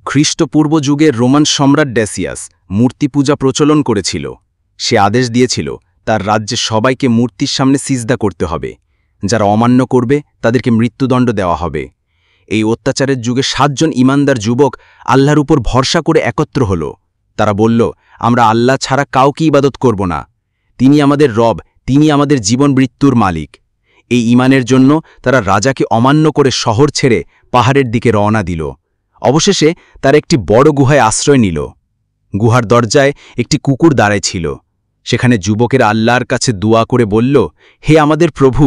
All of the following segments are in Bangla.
খ্রিস্টপূর্ব যুগের রোমান সম্রাট ডেসিয়াস মূর্তি পূজা প্রচলন করেছিল। সে আদেশ দিয়েছিল তার রাজ্যে সবাইকে মূর্তির সামনে সিজদা করতে হবে। যারা অমান্য করবে তাদেরকে মৃত্যুদণ্ড দেওয়া হবে। এই অত্যাচারের যুগে 7 জন ইমানদার যুবক আল্লাহর উপর ভরসা করে একত্র হল। তারা বলল, আমরা আল্লাহ ছাড়া কাউকে ইবাদত করব না। তিনি আমাদের রব, তিনি আমাদের জীবন মৃত্যুর মালিক। এই ঈমানের জন্য তারা রাজাকে অমান্য করে শহর ছেড়ে পাহাড়ের দিকে রওনা দিল। অবশেষে তারা একটি বড় গুহায় আশ্রয় নিল। গুহার দরজায় একটি কুকুর দাঁড়ায় ছিল। সেখানে যুবকেরা আল্লাহর কাছে দোয়া করে বলল, হে আমাদের প্রভু,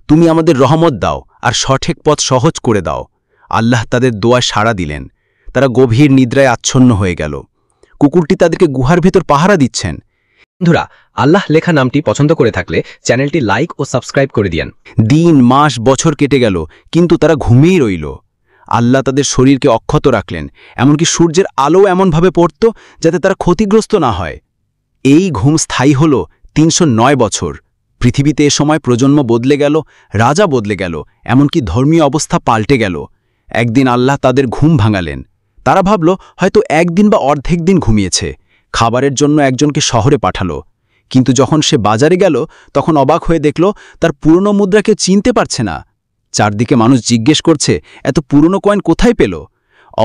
তুমি আমাদের রহমত দাও আর সঠিক পথ সহজ করে দাও। আল্লাহ তাদের দোয়ায় সাড়া দিলেন। তারা গভীর নিদ্রায় আচ্ছন্ন হয়ে গেল। কুকুরটি তাদেরকে গুহার ভেতর পাহারা দিচ্ছেন। বন্ধুরা, আল্লাহ লেখা নামটি পছন্দ করে থাকলে চ্যানেলটি লাইক ও সাবস্ক্রাইব করে দিন। দিন, মাস, বছর কেটে গেল, কিন্তু তারা ঘুমিয়েই রইল। আল্লাহ তাদের শরীরকে অক্ষত রাখলেন, এমনকি সূর্যের আলো এমনভাবে পড়ত যাতে তারা ক্ষতিগ্রস্ত না হয়। এই ঘুম স্থায়ী হল 309 বছর। পৃথিবীতে এ সময় প্রজন্ম বদলে গেল, রাজা বদলে গেল, এমনকি ধর্মীয় অবস্থা পাল্টে গেল। একদিন আল্লাহ তাদের ঘুম ভাঙালেন। তারা ভাবল হয়তো একদিন বা অর্ধেক দিন ঘুমিয়েছে। খাবারের জন্য একজনকে শহরে পাঠালো। কিন্তু যখন সে বাজারে গেল তখন অবাক হয়ে দেখল তার পুরনো মুদ্রাকে চিনতে পারছে না। চারদিকে মানুষ জিজ্ঞেস করছে, এত পুরনো কয়েন কোথায় পেল?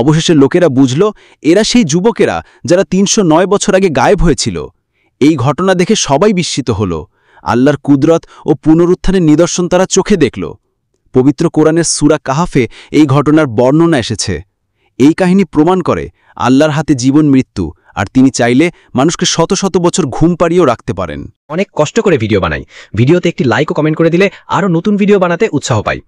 অবশেষে লোকেরা বুঝল এরা সেই যুবকেরা যারা 309 বছর আগে গায়েব হয়েছিল। এই ঘটনা দেখে সবাই বিস্মিত হল। আল্লাহর কুদরত ও পুনরুত্থানের নিদর্শন তারা চোখে দেখল। পবিত্র কোরআনের সূরা কাহাফে এই ঘটনার বর্ণনা এসেছে। এই কাহিনী প্রমাণ করে আল্লাহর হাতে জীবন মৃত্যু, আর তিনি চাইলে মানুষকে শত শত বছর ঘুম পাড়িয়েও রাখতে পারেন। অনেক কষ্ট করে ভিডিও বানাই। ভিডিওতে একটি লাইক ও কমেন্ট করে দিলে আরও নতুন ভিডিও বানাতে উৎসাহ পাই।